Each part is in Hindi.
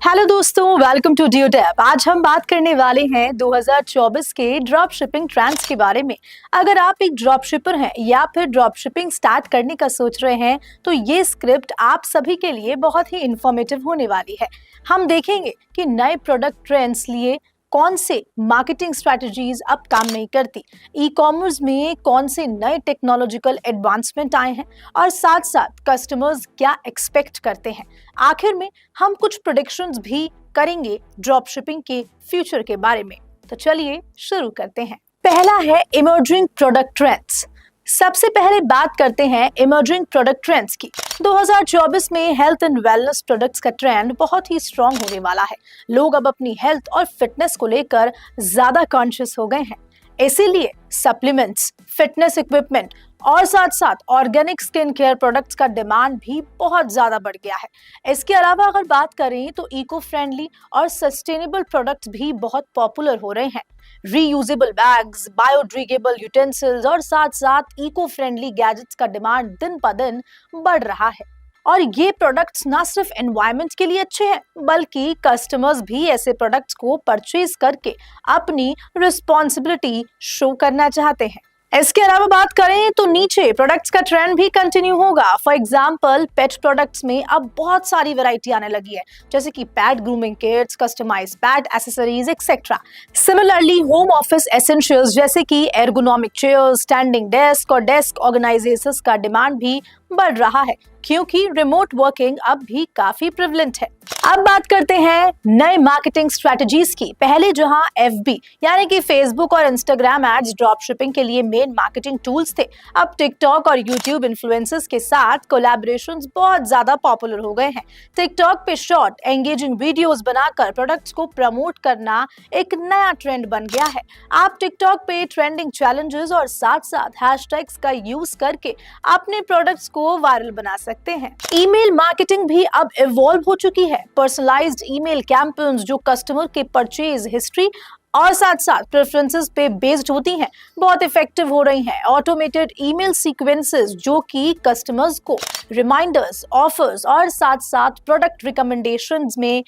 हेलो दोस्तों, वेलकम टू ड्यूटैप। आज हम बात करने वाले हैं 2024 के ड्रॉप शिपिंग ट्रेंड्स के बारे में। अगर आप एक ड्रॉप शिपर हैं या फिर ड्रॉप शिपिंग स्टार्ट करने का सोच रहे हैं तो ये स्क्रिप्ट आप सभी के लिए बहुत ही इंफॉर्मेटिव होने वाली है। हम देखेंगे कि नए प्रोडक्ट ट्रेंड्स लिए कौन से मार्केटिंग स्ट्रैटेजीज अब काम नहीं करती, ई कॉमर्स में कौन से नए टेक्नोलॉजिकल एडवांसमेंट आए हैं और साथ साथ कस्टमर्स क्या एक्सपेक्ट करते हैं। आखिर में हम कुछ प्रेडिक्शंस भी करेंगे ड्रॉप शिपिंग के फ्यूचर के बारे में। तो चलिए शुरू करते हैं। पहला है इमर्जिंग प्रोडक्ट ट्रेंड्स। सबसे पहले बात करते हैं इमर्जिंग प्रोडक्ट ट्रेंड्स की। 2024 में हेल्थ एंड वेलनेस प्रोडक्ट्स का ट्रेंड बहुत ही स्ट्रांग होने वाला है। लोग अब अपनी हेल्थ और फिटनेस को लेकर ज्यादा कॉन्शियस हो गए हैं, इसीलिए सप्लीमेंट्स, फिटनेस इक्विपमेंट और साथ साथ ऑर्गेनिक स्किन केयर प्रोडक्ट्स का डिमांड भी बहुत ज्यादा बढ़ गया है। इसके अलावा अगर बात करें तो इको फ्रेंडली और सस्टेनेबल प्रोडक्ट्स भी बहुत पॉपुलर हो रहे हैं। रीयूजेबल बैग्स, बायोडिग्रेडेबल यूटेंसिल्स और साथ साथ इको फ्रेंडली गैजेट्स का डिमांड दिन ब दिन बढ़ रहा है। और ये प्रोडक्ट्स ना सिर्फ एनवायरनमेंट के लिए अच्छे हैं बल्कि कस्टमर्स भी ऐसे प्रोडक्ट्स को परचेज करके अपनी रिस्पॉन्सिबिलिटी शो करना चाहते हैं। इसके अलावा बात करें तो नीचे प्रोडक्ट्स का ट्रेंड भी कंटिन्यू होगा। फॉर एग्जांपल पेट प्रोडक्ट्स में अब बहुत सारी वैरायटी आने लगी है, जैसे कि pet grooming kits, customised pet accessories etcetera. Similarly home office essentials जैसे कि एर्गोनॉमिक चेयर्स, स्टैंडिंग डेस्क और डेस्क ऑर्गेनाइजेशंस का डिमांड भी बढ़ रहा है क्योंकि रिमोट वर्किंग अब भी काफी प्रिवलेंट है। अब बात करते हैं नए मार्केटिंग स्ट्रेटजीज की। पहले जहां FB यानी कि फेसबुक और इंस्टाग्राम एड्स ड्रॉप शिपिंग के लिए मेन मार्केटिंग टूल्स थे, अब टिकटॉक और यूट्यूब इन्फ्लुएंसर्स के साथ कोलैबोरेशंस बहुत ज्यादा पॉपुलर हो गए हैं। टिकटॉक पे शॉर्ट एंगेजिंग वीडियोस बनाकर प्रोडक्ट्स को प्रमोट करना एक नया ट्रेंड बन गया है। आप टिकटॉक पे ट्रेंडिंग चैलेंजेस और साथ साथ हैशटैग्स का यूज करके अपने प्रोडक्ट्स को वायरल बना सकते हैं। ईमेल मार्केटिंग भी अब इवॉल्व हो चुकी है। पर्सनलाइज्ड ईमेल कैंपेन्स जो कस्टमर के परचेज हिस्ट्री और साथ साथ प्रेफरेंसेस पे बेस्ड होती हैं, बहुत इफेक्टिव हो रही हैं। ऑटोमेटेड ईमेल सीक्वेंसेस जो कि कस्टमर्स को रिमाइंडर्स, ऑफर्स और साथ साथ प्रोडक्ट रिकमेंडेशंस में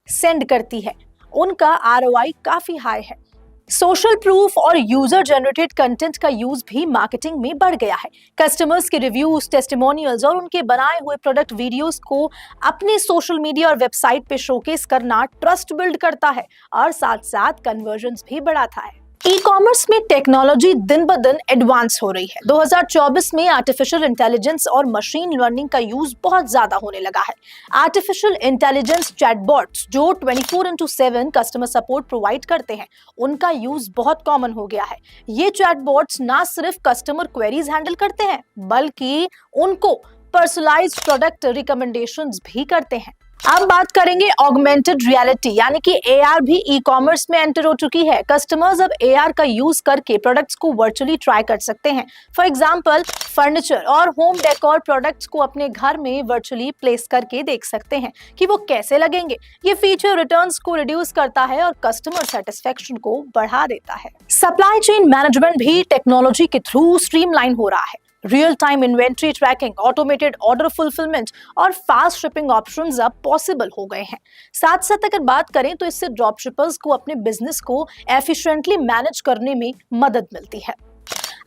सेंड करती है, उनका ROI काफी हाई है। सोशल प्रूफ और यूजर जनरेटेड कंटेंट का यूज भी मार्केटिंग में बढ़ गया है। कस्टमर्स के रिव्यूज, टेस्टिमोनियल्स और उनके बनाए हुए प्रोडक्ट वीडियोस को अपने सोशल मीडिया और वेबसाइट पे शोकेस करना ट्रस्ट बिल्ड करता है और साथ साथ कन्वर्जन्स भी बढ़ाता है। ई कॉमर्स में टेक्नोलॉजी दिन ब दिन एडवांस हो रही है। 2024 में आर्टिफिशियल इंटेलिजेंस और मशीन लर्निंग का यूज बहुत ज्यादा होने लगा है। आर्टिफिशियल इंटेलिजेंस चैटबॉट्स जो 24/7 कस्टमर सपोर्ट प्रोवाइड करते हैं, उनका यूज बहुत कॉमन हो गया है। ये चैटबॉट्स ना सिर्फ कस्टमर क्वेरीज हैंडल करते हैं बल्कि उनको पर्सनलाइज्ड प्रोडक्ट रिकमेंडेशंस भी करते हैं। अब बात करेंगे ऑगमेंटेड रियलिटी यानी कि AR भी ई कॉमर्स में एंटर हो चुकी है। कस्टमर्स अब AR का यूज करके प्रोडक्ट्स को वर्चुअली ट्राई कर सकते हैं। फॉर एग्जांपल फर्नीचर और होम डेकोर प्रोडक्ट्स को अपने घर में वर्चुअली प्लेस करके देख सकते हैं कि वो कैसे लगेंगे। ये फीचर रिटर्न्स को रिड्यूस करता है और कस्टमर सेटिस्फेक्शन को बढ़ा देता है। सप्लाई चेन मैनेजमेंट भी टेक्नोलॉजी के थ्रू स्ट्रीमलाइन हो रहा है। Real time inventory tracking, automated order fulfilment और फास्ट शिपिंग ऑप्शंस अब पॉसिबल हो गए हैं। साथ साथ अगर बात करें तो इससे ड्रॉप शिपर्स को अपने बिजनेस को एफिशिएंटली मैनेज करने में मदद मिलती है।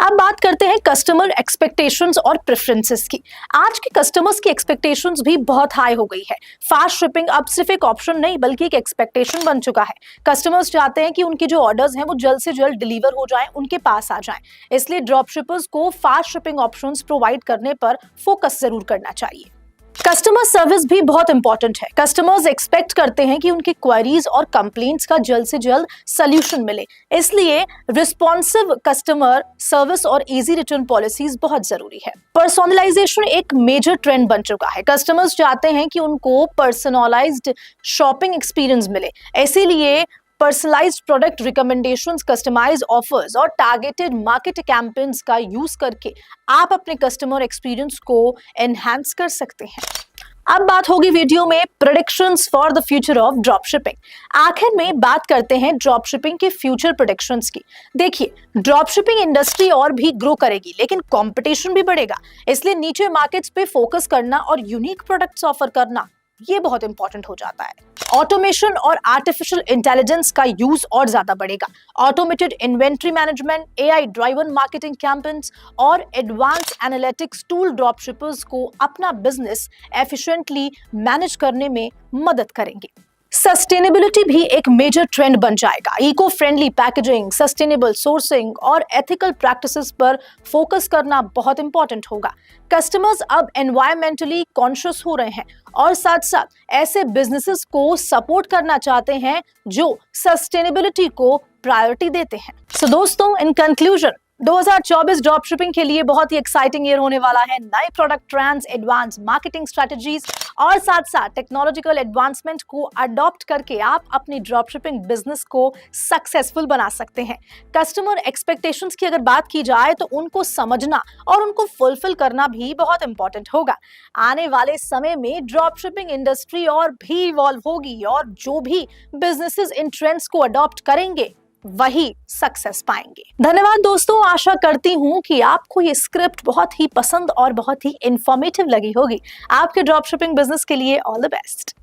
अब बात करते हैं कस्टमर एक्सपेक्टेशंस और प्रेफरेंसेस की। आज के कस्टमर्स की एक्सपेक्टेशंस भी बहुत हाई हो गई है। फास्ट शिपिंग अब सिर्फ एक ऑप्शन नहीं बल्कि एक एक्सपेक्टेशन बन चुका है। कस्टमर्स चाहते हैं कि उनके जो ऑर्डर्स हैं वो जल्द से जल्द डिलीवर हो जाएं, उनके पास आ जाएं। इसलिए ड्रॉप शिपर्स को फास्ट शिपिंग ऑप्शंस प्रोवाइड करने पर फोकस जरूर करना चाहिए। कस्टमर सर्विस भी बहुत इंपॉर्टेंट है। कस्टमर्स एक्सपेक्ट करते हैं कि उनकी क्वेरीज और कंप्लेंट्स का जल्द से जल्द सोल्यूशन मिले, इसलिए रिस्पॉन्सिव कस्टमर सर्विस और इजी रिटर्न पॉलिसीज बहुत जरूरी है। पर्सनलाइजेशन एक मेजर ट्रेंड बन चुका है। कस्टमर्स चाहते हैं कि उनको पर्सनलाइज्ड शॉपिंग एक्सपीरियंस मिले, इसीलिए personalised product recommendations, customised offers और टारगेटेड मार्केट कैंपेन्स का यूज करके आप अपने कस्टमर एक्सपीरियंस को एनहांस कर सकते हैं। अब बात होगी वीडियो में predictions for the future of drop shipping. आखिर में बात करते हैं ड्रॉप शिपिंग के फ्यूचर प्रेडिक्शंस की। देखिए, ड्रॉप शिपिंग इंडस्ट्री और भी ग्रो करेगी लेकिन कंपटीशन भी बढ़ेगा, इसलिए नीचे मार्केट्स पे फोकस करना और यूनिक प्रोडक्ट्स ऑफर करना ये बहुत इंपॉर्टेंट हो जाता है। ऑटोमेशन और आर्टिफिशियल इंटेलिजेंस का यूज और ज्यादा बढ़ेगा। Automated inventory management, AI driven marketing campaigns और advance analytics tool drop shippers को अपना बिजनेस एफिशिएंटली मैनेज करने में मदद करेंगे। सस्टेनेबिलिटी भी एक मेजर ट्रेंड बन जाएगा। Eco friendly packaging, sustainable sourcing और एथिकल प्रैक्टिसेस पर फोकस करना बहुत इंपॉर्टेंट होगा। कस्टमर्स अब एनवायरमेंटली कॉन्शियस हो रहे हैं और साथ साथ ऐसे बिजनेसेस को सपोर्ट करना चाहते हैं जो सस्टेनेबिलिटी को प्रायोरिटी देते हैं। सो दोस्तों, इन कंक्लूजन 2024 ड्रॉप शिपिंग के लिए बहुत ही एक्साइटिंग ईयर होने वाला है। नए product trends, advance marketing strategies और साथ साथ टेक्नोलॉजिकल एडवांसमेंट को अडॉप्ट करके आप अपनी ड्रॉप शिपिंग बिजनेस को सक्सेसफुल बना सकते हैं। कस्टमर एक्सपेक्टेशंस की अगर बात की जाए तो उनको समझना और उनको फुलफिल करना भी बहुत इंपॉर्टेंट होगा। आने वाले समय में ड्रॉप शिपिंग इंडस्ट्री और भी इवॉल्व होगी और जो भी बिजनेसेस इन ट्रेंड्स को अडॉप्ट करेंगे वही सक्सेस पाएंगे। धन्यवाद दोस्तों, आशा करती हूं कि आपको ये स्क्रिप्ट बहुत ही पसंद और बहुत ही इंफॉर्मेटिव लगी होगी। आपके ड्रॉप शिपिंग बिजनेस के लिए ऑल द बेस्ट।